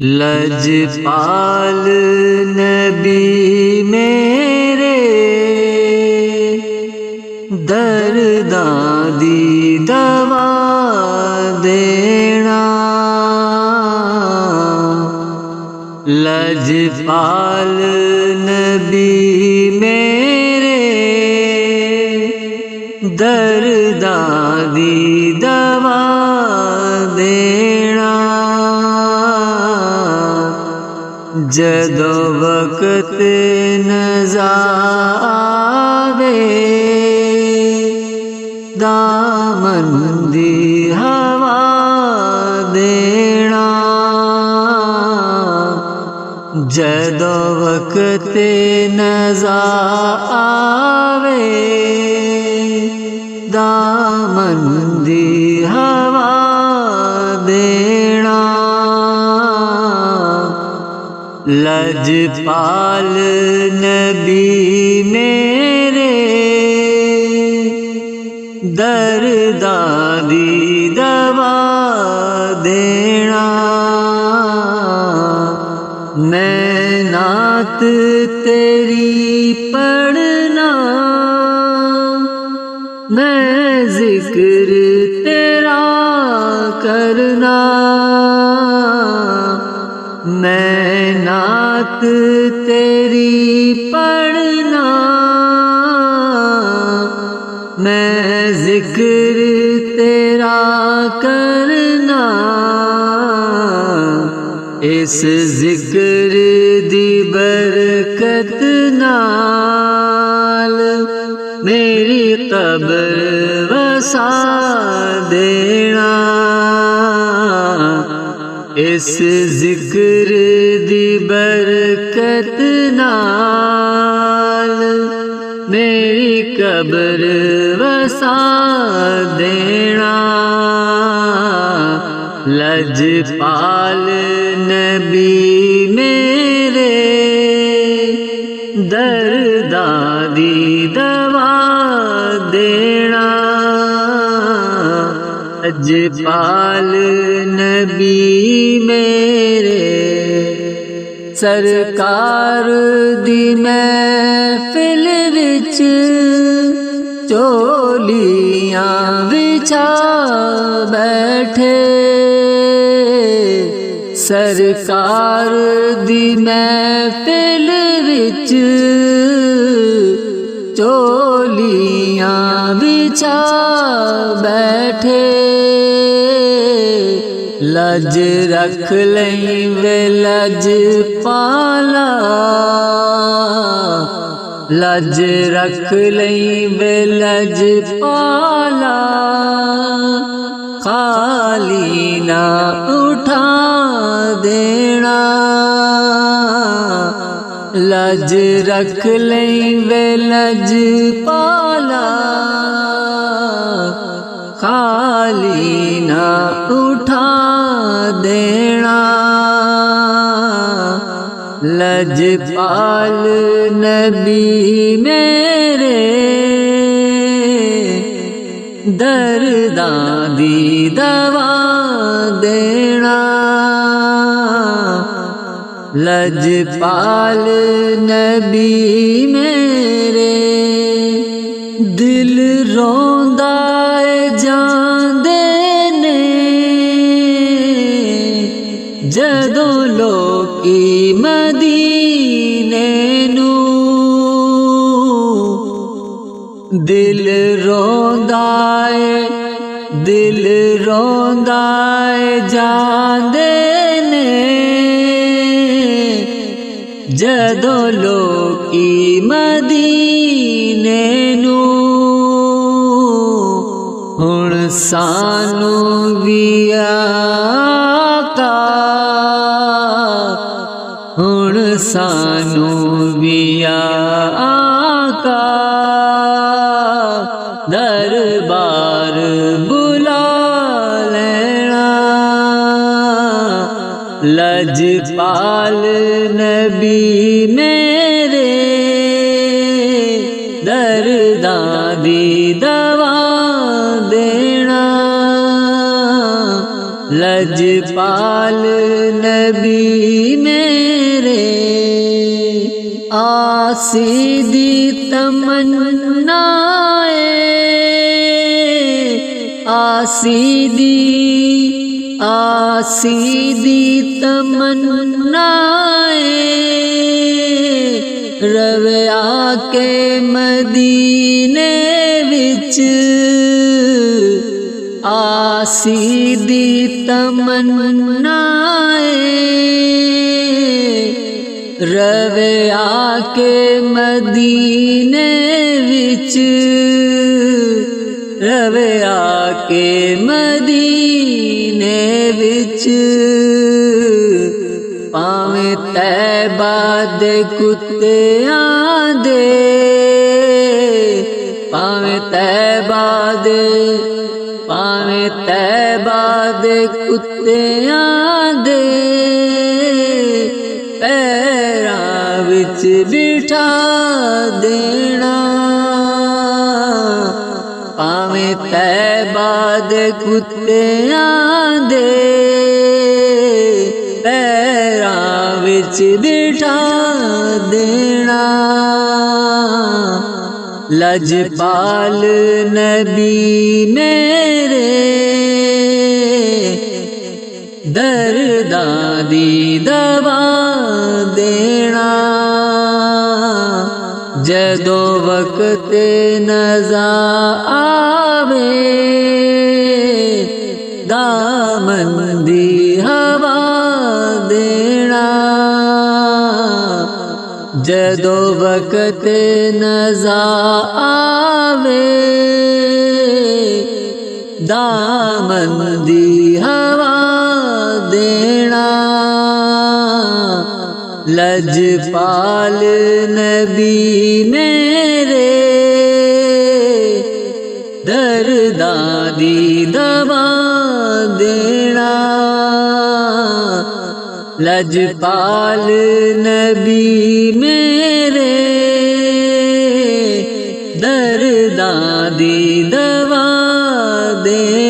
लजपाल नबी मेरे दर्दां दी दवा देना। लजपाल नबी मेरे दर्दां दी दवा देना। जदों वक्त नज़ा आवे दामन दी हवा देना। जदों वक्त नज़ा आवे दामन दी हवा देना। लजपाल नबी मेरे दर्दां दी दवा देना। मैं नात तेरी पढ़ना, मैं जिक्र तेरा करना। मैं नात तेरी पढ़ना, मैं जिक्र तेरा करना। इस जिक्र दी बरकत नाल मेरी कब्र वसा देना। इस जिक्र दी बरकत नाल मेरी कब्र वसा देना। लजपाल नबी मेरे दर्दां दी दवा देना। लजपाल नबी मेरे सरकार दी महफिल विच चोलियां बिछा बैठे। सरकार दी महफिल विच चोलियां बिछा बैठे। लज रख लई वे लजपाला, लज रख लई वे लजपाला। खाली ना उठा देना। लज रख लई वे लजपाला। खाली ना उठा देना। लजपाल नबी मेरे दर्दां दी दवा देना। लजपाल नबी मेरे दिल रोंदा जांदे ने जदों लोकी मदीने नू। दिल रोंदा जांदे ने जदों लोकी मदीने नू। हुण सानू भी आका, हुण सानू भी आका दरबार बुला लेना। लजपाल नबी मेरे दर्दां दी दवा देना। लजपाल नबी आसीदी तमन्नाए आसीदी तमन्नाए रवे आके मदीने विच आसीदी तमन्नाए रवे आके मदीने विच रवे आके मदीने विच पावें तैबा दे कुत्तियां दे पावें तैबा दे कुत्तियां दे पैरां विच बिठा देना पावें तैबा दे कुत्तियां दे पैरां विच बिठा देना लजपाल नबी मेरे दर्दां दी दवा देना जदों वक्त नज़ा आवे दामन दी हवा देना जदों वक्त नज़ा आवे दामन दी हवा देना लजपाल नबी मेरे दर्दां दी दवा देना लजपाल नबी मेरे दर्दां दी दवा देना।